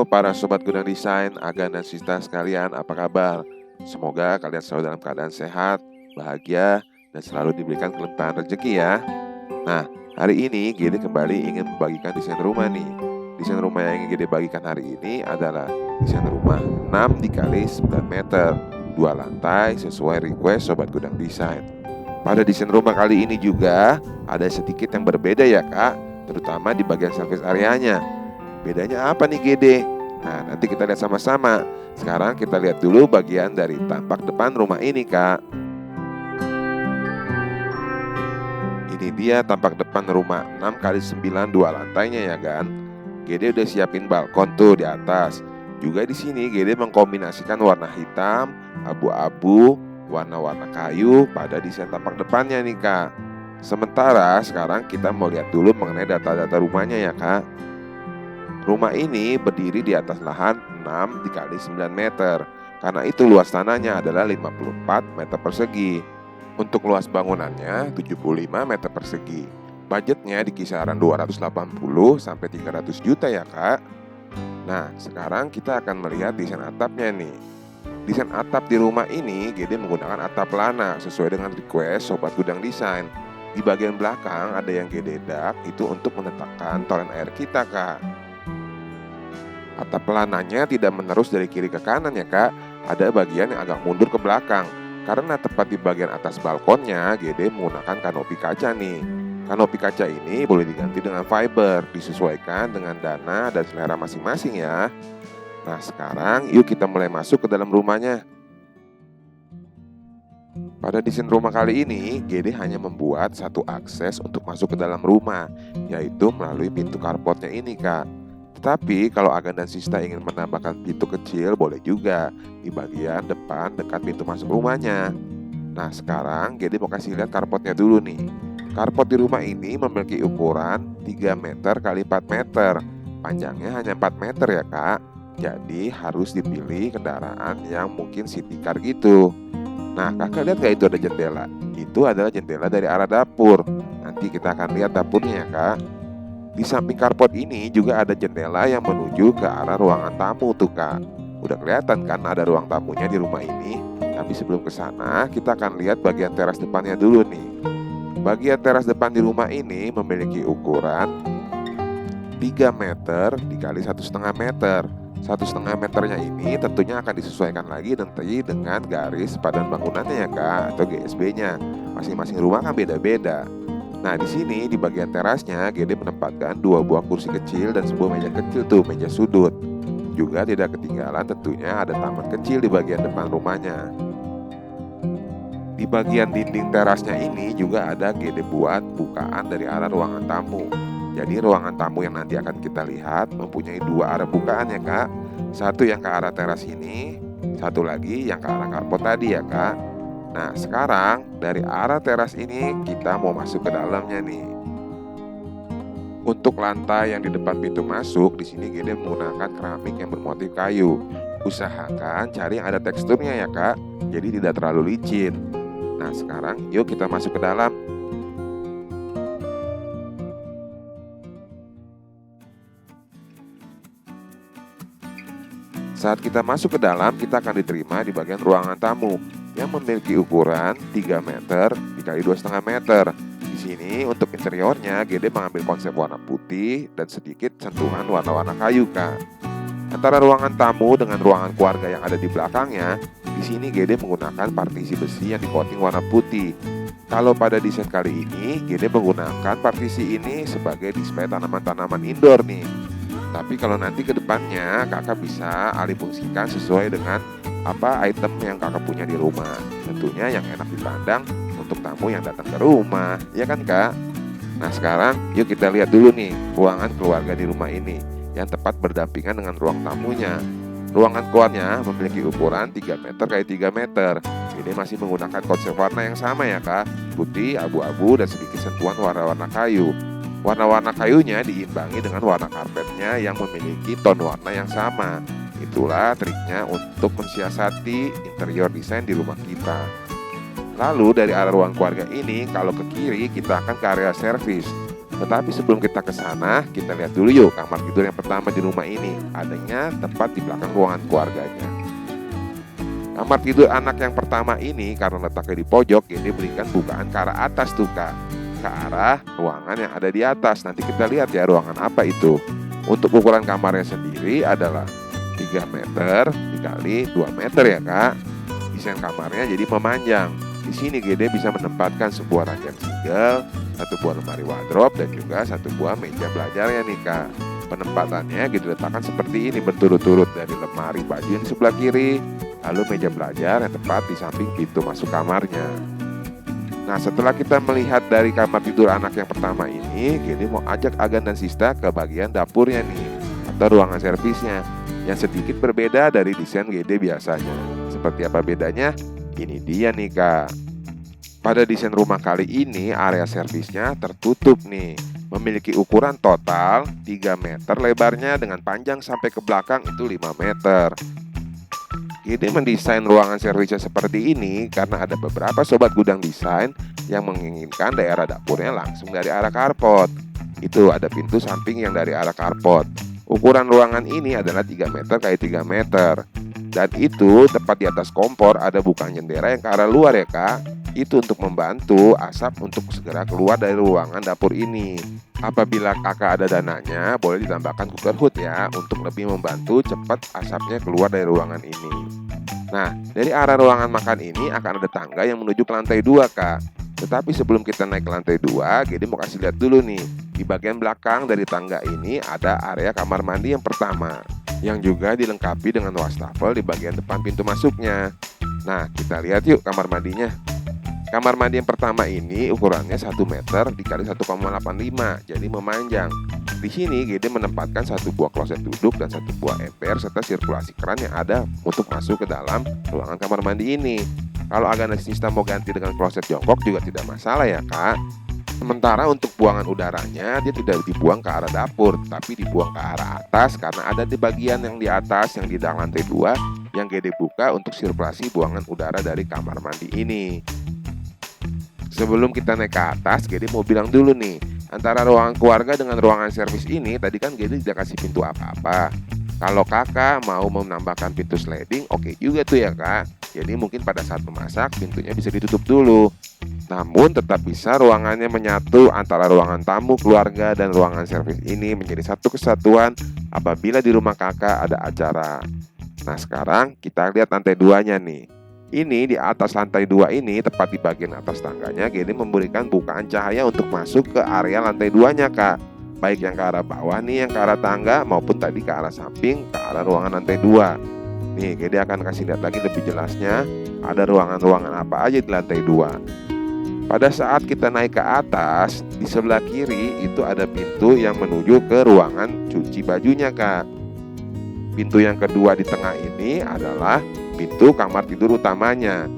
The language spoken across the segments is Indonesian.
para sobat gudang desain, Agan dan Sista sekalian, apa kabar? Semoga kalian selalu dalam keadaan sehat, bahagia, dan selalu diberikan kelimpahan rezeki ya. Nah, hari ini Gede kembali ingin membagikan desain rumah nih. Desain rumah yang ingin Gede bagikan hari ini adalah desain rumah 6 dikali 9 meter, 2 lantai sesuai request sobat gudang desain. Pada desain rumah kali ini juga ada sedikit yang berbeda ya kak, terutama di bagian service areanya. Bedanya apa nih Gede? Nah, nanti kita lihat sama-sama. Sekarang kita lihat dulu bagian dari tampak depan rumah ini kak. Ini dia tampak depan rumah 6 kali 9 2 lantainya ya kan. Gede udah siapin balkon tuh di atas. Juga di sini Gede mengkombinasikan warna hitam, abu-abu, warna-warna kayu pada desain tampak depannya nih kak. Sementara sekarang kita mau lihat dulu mengenai data-data rumahnya ya kak. Rumah ini berdiri di atas lahan 6 dikali 9 meter. Karena itu luas tanahnya adalah 54 meter persegi. Untuk luas bangunannya 75 meter persegi. Budgetnya di kisaran 280 sampai 300 juta ya kak. Nah, sekarang kita akan melihat desain atapnya nih. Desain atap di rumah ini Gede menggunakan atap lana sesuai dengan request sobat gudang desain. Di bagian belakang ada yang Gede dak itu untuk meletakkan toren air kita kak. Atap lananya tidak menerus dari kiri ke kanan ya kak. Ada bagian yang agak mundur ke belakang. Karena tepat di bagian atas balkonnya Gede menggunakan kanopi kaca nih. Kanopi kaca ini boleh diganti dengan fiber, disesuaikan dengan dana dan selera masing-masing ya. Nah sekarang yuk kita mulai masuk ke dalam rumahnya. Pada desain rumah kali ini Gede hanya membuat satu akses untuk masuk ke dalam rumah, yaitu melalui pintu carportnya ini kak. Tetapi kalau Agan dan Sista ingin menambahkan pintu kecil boleh juga di bagian depan dekat pintu masuk rumahnya. Nah sekarang Gede mau kasih lihat carportnya dulu nih. Carport di rumah ini memiliki ukuran 3 meter kali 4 meter. Panjangnya hanya 4 meter ya kak. Jadi harus dipilih kendaraan yang mungkin city car gitu. Nah kakak lihat gak itu ada jendela? Itu adalah jendela dari arah dapur. Nanti kita akan lihat dapurnya ya kak. Di samping carport ini juga ada jendela yang menuju ke arah ruangan tamu tuh kak. Udah kelihatan kan ada ruang tamunya di rumah ini. Tapi sebelum ke sana kita akan lihat bagian teras depannya dulu nih. Bagian teras depan di rumah ini memiliki ukuran 3 meter dikali 1,5 meter. 1,5 meternya ini tentunya akan disesuaikan lagi nanti dengan garis padan bangunannya ya kak, atau GSB-nya. Masing-masing rumah kan beda-beda. Nah di sini di bagian terasnya Gede menempatkan 2 buah kursi kecil dan sebuah meja kecil tuh, meja sudut. Juga tidak ketinggalan tentunya ada taman kecil di bagian depan rumahnya. Di bagian dinding terasnya ini juga ada Gede buat bukaan dari arah ruangan tamu. Jadi ruangan tamu yang nanti akan kita lihat mempunyai 2 arah bukaan ya kak. Satu yang ke arah teras ini, satu lagi yang ke arah carport tadi ya kak. Nah sekarang dari arah teras ini kita mau masuk ke dalamnya nih. Untuk lantai yang di depan pintu masuk, di sini Gede menggunakan keramik yang bermotif kayu. Usahakan cari yang ada teksturnya ya kak, jadi tidak terlalu licin. Nah sekarang yuk kita masuk ke dalam. Saat kita masuk ke dalam, kita akan diterima di bagian ruangan tamu yang memiliki ukuran 3 meter dikali 2,5 meter. Di sini untuk interiornya Gede mengambil konsep warna putih dan sedikit sentuhan warna-warna kayu kak. Antara ruangan tamu dengan ruangan keluarga yang ada di belakangnya, di sini Gede menggunakan partisi besi yang di-coating warna putih. Kalau pada desain kali ini Gede menggunakan partisi ini sebagai display tanaman-tanaman indoor nih. Tapi kalau nanti ke depannya kakak bisa alih fungsikan sesuai dengan apa item yang kakak punya di rumah. Tentunya yang enak dipandang untuk tamu yang datang ke rumah, ya kan kak? Nah sekarang yuk kita lihat dulu nih ruangan keluarga di rumah ini yang tepat berdampingan dengan ruang tamunya. Ruangan keluarnya memiliki ukuran 3 meter kali 3 meter. Ini masih menggunakan konsep warna yang sama ya kak, putih, abu-abu dan sedikit sentuhan warna-warna kayu. Warna-warna kayunya diimbangi dengan warna karpetnya yang memiliki ton warna yang sama. Itulah triknya untuk mensiasati interior desain di rumah kita. Lalu dari arah ruang keluarga ini, kalau ke kiri kita akan ke area servis. Tetapi sebelum kita ke sana, kita lihat dulu yuk kamar tidur yang pertama di rumah ini. Adanya tepat di belakang ruangan keluarganya. Kamar tidur anak yang pertama ini karena letaknya di pojok, jadi berikan bukaan ke arah atas tuh Kak, ke arah ruangan yang ada di atas. Nanti kita lihat ya ruangan apa itu. Untuk ukuran kamarnya sendiri adalah 3 meter dikali 2 meter ya Kak. Desain kamarnya jadi memanjang. Di sini GD bisa menempatkan sebuah ranjang single, satu buah lemari wardrobe, dan juga satu buah meja belajarnya nih Kak. Penempatannya gitu letakkan seperti ini berturut-turut, dari lemari baju yang di sebelah kiri, lalu meja belajar yang tepat di samping pintu masuk kamarnya. Nah, setelah kita melihat dari kamar tidur anak yang pertama ini, GD mau ajak Agan dan Sista ke bagian dapurnya nih, atau ruangan servisnya, yang sedikit berbeda dari desain GD biasanya. Seperti apa bedanya? Ini dia nih Kak. Pada desain rumah kali ini, area servisnya tertutup nih, memiliki ukuran total 3 meter lebarnya dengan panjang sampai ke belakang itu 5 meter. GD mendesain ruangan servisnya seperti ini karena ada beberapa sobat gudang desain yang menginginkan daerah dapurnya langsung dari arah carport. Itu ada pintu samping yang dari arah carport. Ukuran ruangan ini adalah 3 meter x 3 meter. Dan itu tepat di atas kompor ada bukaan jendela yang ke arah luar ya Kak. Itu untuk membantu asap untuk segera keluar dari ruangan dapur ini. Apabila kakak ada dananya, boleh ditambahkan cooker hood ya, untuk lebih membantu cepat asapnya keluar dari ruangan ini. Nah, dari arah ruangan makan ini akan ada tangga yang menuju ke lantai 2 Kak. Tetapi sebelum kita naik ke lantai 2, jadi mau kasih lihat dulu nih. Di bagian belakang dari tangga ini ada area kamar mandi yang pertama, yang juga dilengkapi dengan wastafel di bagian depan pintu masuknya. Nah, kita lihat yuk kamar mandinya. Kamar mandi yang pertama ini ukurannya 1 meter dikali 1,85, jadi memanjang. Di sini GD menempatkan satu buah kloset duduk dan satu buah ember serta sirkulasi keran yang ada untuk masuk ke dalam ruangan kamar mandi ini. Kalau Agan dan Sista mau ganti dengan kloset jongkok juga tidak masalah ya Kak. Sementara untuk buangan udaranya dia tidak dibuang ke arah dapur, tapi dibuang ke arah atas karena ada di bagian yang di atas yang di dalam lantai 2 yang GD buka untuk sirkulasi buangan udara dari kamar mandi ini. Sebelum kita naik ke atas, GD mau bilang dulu nih, antara ruangan keluarga dengan ruangan servis ini tadi kan GD tidak kasih pintu apa-apa. Kalau kakak mau menambahkan pintu sliding, oke juga tuh ya Kak. Jadi mungkin pada saat memasak pintunya bisa ditutup dulu. Namun tetap bisa ruangannya menyatu antara ruangan tamu keluarga dan ruangan servis ini menjadi satu kesatuan apabila di rumah kakak ada acara. Nah, sekarang kita lihat lantai 2-nya nih. Ini di atas lantai 2 ini, tepat di bagian atas tangganya, GD memberikan bukaan cahaya untuk masuk ke area lantai 2-nya Kak. Baik yang ke arah bawah nih, yang ke arah tangga, maupun tadi ke arah samping, ke arah ruangan lantai 2. Nih, GD akan kasih lihat lagi lebih jelasnya, ada ruangan-ruangan apa aja di lantai 2. Pada saat kita naik ke atas, di sebelah kiri itu ada pintu yang menuju ke ruangan cuci bajunya Kak. Pintu yang kedua di tengah ini adalah pintu kamar tidur utamanya.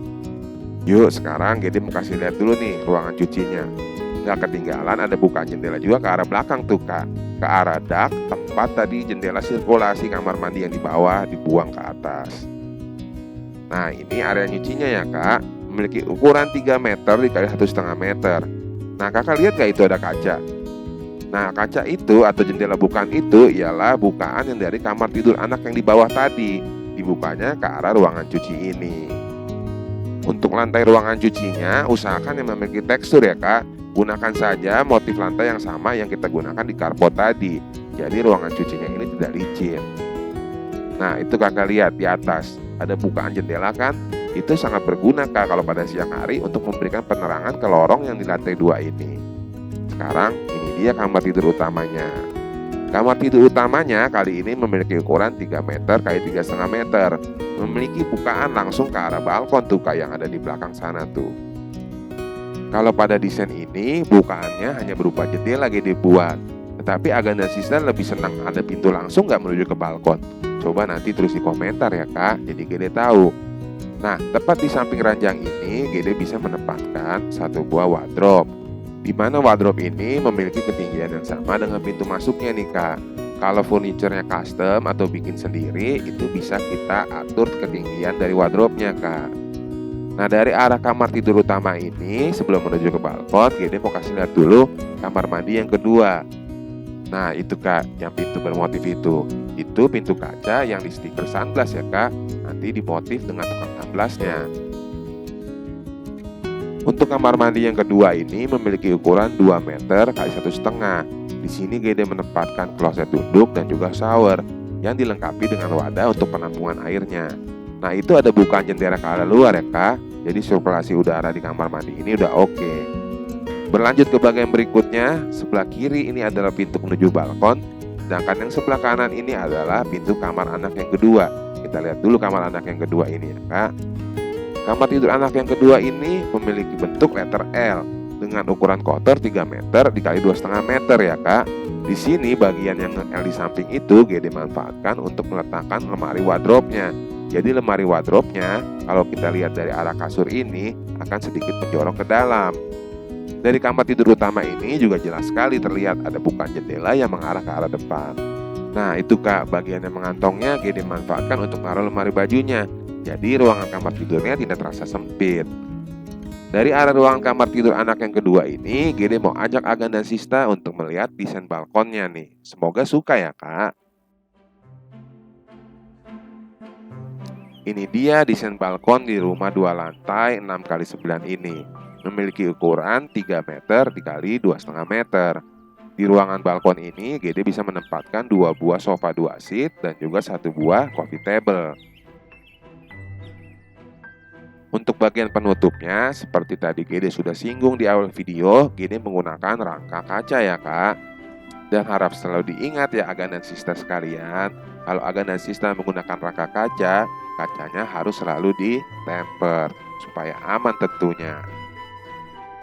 Yuk sekarang GD mau kasih lihat dulu nih ruangan cucinya. Nggak ketinggalan ada bukaan jendela juga ke arah belakang tuh Kak, ke arah dak, tempat tadi jendela sirkulasi kamar mandi yang di bawah dibuang ke atas. Nah, ini area nyucinya ya Kak, memiliki ukuran 3 meter dikali 1,5 meter. Nah, kakak lihat gak itu ada kaca? Nah, kaca itu atau jendela bukaan itu ialah bukaan yang dari kamar tidur anak yang di bawah tadi, dibukanya ke arah ruangan cuci ini. Untuk lantai ruangan cucinya, usahakan yang memiliki tekstur ya Kak. Gunakan saja motif lantai yang sama yang kita gunakan di carport tadi. Jadi ruangan cucinya ini tidak licin. Nah, itu kakak lihat di atas ada bukaan jendela kan? Itu sangat berguna Kak kalau pada siang hari untuk memberikan penerangan ke lorong yang di lantai 2 ini. Sekarang ini dia kamar tidur utamanya. Kamar tidur utamanya kali ini memiliki ukuran 3 meter x 3,5 meter. Memiliki bukaan langsung ke arah balkon tuh Kak yang ada di belakang sana tuh. Kalau pada desain ini bukaannya hanya berupa jendela GD buat. Tetapi Agan dan Sista lebih senang ada pintu langsung gak menuju ke balkon? Coba nanti tulis di komentar ya Kak, jadi GD tahu. Nah, tepat di samping ranjang ini GD bisa menempatkan satu buah wardrobe, di mana wardrobe ini memiliki ketinggian yang sama dengan pintu masuknya nih Kak. Kalau furniturnya custom atau bikin sendiri, itu bisa kita atur ketinggian dari wardrobe-nya Kak. Nah, dari arah kamar tidur utama ini, sebelum menuju ke balkon, Gede mau kasih lihat dulu kamar mandi yang kedua. Nah, itu Kak, yang pintu bermotif itu. Itu pintu kaca yang di stiker sunglass ya Kak. Nanti dimotif dengan tukang sunglassnya. Untuk kamar mandi yang kedua ini memiliki ukuran 2 meter x 1,5. Di sini Gede menempatkan kloset duduk dan juga shower yang dilengkapi dengan wadah untuk penampungan airnya. Nah, itu ada bukaan jendela ke arah luar ya Kak. Jadi sirkulasi udara di kamar mandi ini udah oke. Berlanjut ke bagian berikutnya, sebelah kiri ini adalah pintu menuju balkon, sedangkan yang sebelah kanan ini adalah pintu kamar anak yang kedua. Kita lihat dulu kamar anak yang kedua ini ya Kak. Kamar tidur anak yang kedua ini memiliki bentuk letter L dengan ukuran kotor 3 meter dikali 2,5 meter ya Kak. Di sini bagian yang L di samping itu Gede manfaatkan untuk meletakkan lemari wardrobe-nya. Jadi lemari wardrobe-nya kalau kita lihat dari arah kasur ini akan sedikit menjorok ke dalam. Dari kamar tidur utama ini juga jelas sekali terlihat ada bukaan jendela yang mengarah ke arah depan. Nah, itu Kak, bagian yang mengantongnya Gede manfaatkan untuk naruh lemari bajunya. Jadi ruangan kamar tidurnya tidak terasa sempit. Dari arah ruangan kamar tidur anak yang kedua ini, Gede mau ajak Agan dan Sista untuk melihat desain balkonnya nih. Semoga suka ya Kak. Ini dia desain balkon di rumah 2 lantai 6x9 ini. Memiliki ukuran 3 meter dikali 2,5 meter. Di ruangan balkon ini, Gede bisa menempatkan 2 buah sofa 2 seat dan juga 1 buah coffee table. Untuk bagian penutupnya, seperti tadi Gede sudah singgung di awal video, Gede menggunakan rangka kaca ya Kak. Dan harap selalu diingat ya Agan dan Sista sekalian, kalau Agan dan Sista menggunakan rangka kaca, kacanya harus selalu ditemper supaya aman tentunya.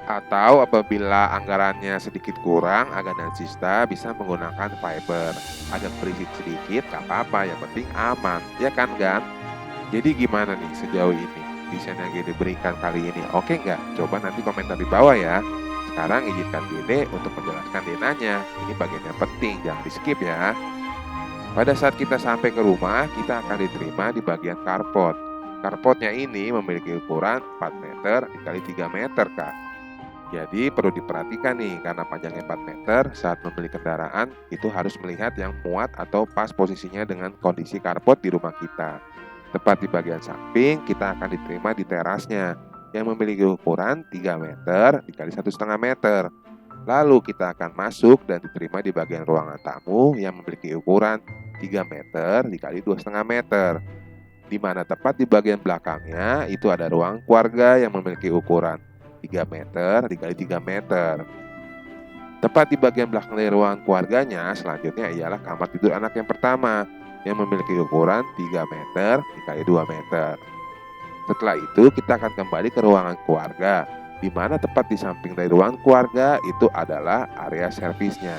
Atau apabila anggarannya sedikit kurang, Agan dan Sista bisa menggunakan fiber. Agak berisik sedikit, gak apa-apa, yang penting aman, ya kan Gan? Jadi gimana nih sejauh ini desain yang Gede berikan kali ini? Oke nggak? Coba nanti komentar di bawah ya. Sekarang izinkan Gede untuk menjelaskan denanya. Ini bagian yang penting, jangan di skip ya. Pada saat kita sampai ke rumah, kita akan diterima di bagian carport. Carportnya ini memiliki ukuran 4 meter dikali 3 meter Kak. Jadi perlu diperhatikan nih, karena panjangnya 4 meter, saat membeli kendaraan itu harus melihat yang muat atau pas posisinya dengan kondisi carport di rumah kita. Tepat di bagian samping, kita akan diterima di terasnya yang memiliki ukuran 3 meter dikali 1,5 meter. Lalu kita akan masuk dan diterima di bagian ruangan tamu yang memiliki ukuran 3 meter dikali 2,5 meter. Di mana tepat di bagian belakangnya itu ada ruang keluarga yang memiliki ukuran 3 meter dikali 3 meter. Tepat di bagian belakang dari ruangan keluarganya selanjutnya ialah kamar tidur anak yang pertama yang memiliki ukuran 3 meter dikali 2 meter. Setelah itu kita akan kembali ke ruangan keluarga, di mana tepat di samping dari ruangan keluarga itu adalah area servisnya.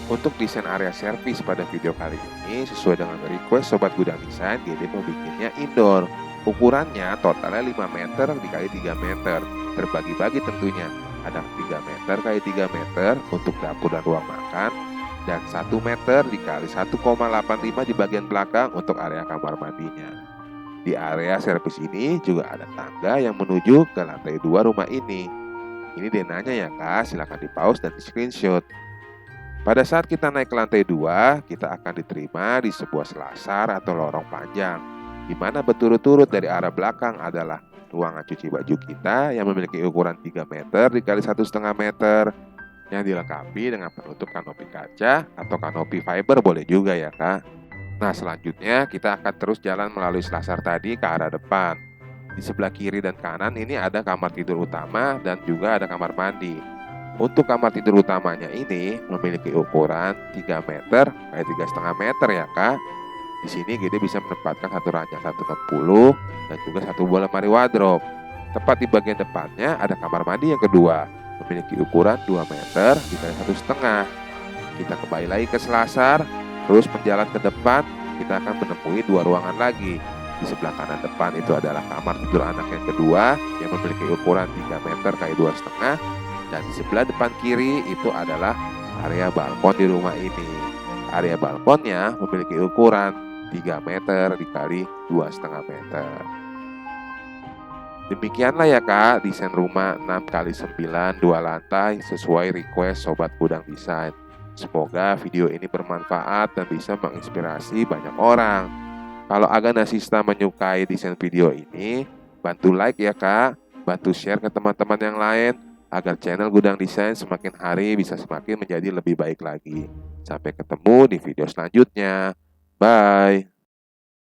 Untuk desain area servis pada video kali ini sesuai dengan request Sobat Gudang Desain, Gede mau bikinnya indoor. Ukurannya totalnya 5 meter dikali 3 meter, terbagi-bagi tentunya. Ada 3 meter kali 3 meter untuk dapur dan ruang makan, dan 1 meter dikali 1,85 di bagian belakang untuk area kamar mandinya. Di area servis ini juga ada tangga yang menuju ke lantai 2 rumah ini. Ini denanya ya Kak, silahkan di pause dan di screenshot. Pada saat kita naik ke lantai 2, kita akan diterima di sebuah selasar atau lorong panjang, di mana berturut-turut dari arah belakang adalah ruangan cuci baju kita yang memiliki ukuran 3 meter dikali 1,5 meter, yang dilengkapi dengan penutup kanopi kaca atau kanopi fiber boleh juga ya Kak. Nah, selanjutnya kita akan terus jalan melalui selasar tadi ke arah depan. Di sebelah kiri dan kanan ini ada kamar tidur utama dan juga ada kamar mandi. Untuk kamar tidur utamanya ini memiliki ukuran 3 meter x 3,5 meter ya Kak. Di sini Gede bisa menempatkan satu ranjang 160 dan juga 1 buah lemari wardrobe. Tepat di bagian depannya ada kamar mandi yang kedua, memiliki ukuran 2 meter dikali 1,5. Kita kembali lagi ke selasar, terus berjalan ke depan, kita akan menemui 2 ruangan lagi. Di sebelah kanan depan itu adalah kamar tidur anak yang kedua yang memiliki ukuran 3 meter x 2,5. Dan di sebelah depan kiri itu adalah area balkon di rumah ini. Area balkonnya memiliki ukuran 3 meter dikali 2,5 meter. Demikianlah ya Kak, desain rumah 6x9 2 lantai sesuai request Sobat Gudang Desain. Semoga video ini bermanfaat dan bisa menginspirasi banyak orang. Kalau Aga dan Sista menyukai desain video ini, bantu like ya Kak, bantu share ke teman-teman yang lain, agar channel Gudang Desain semakin hari bisa semakin menjadi lebih baik lagi. Sampai ketemu di video selanjutnya. Bye.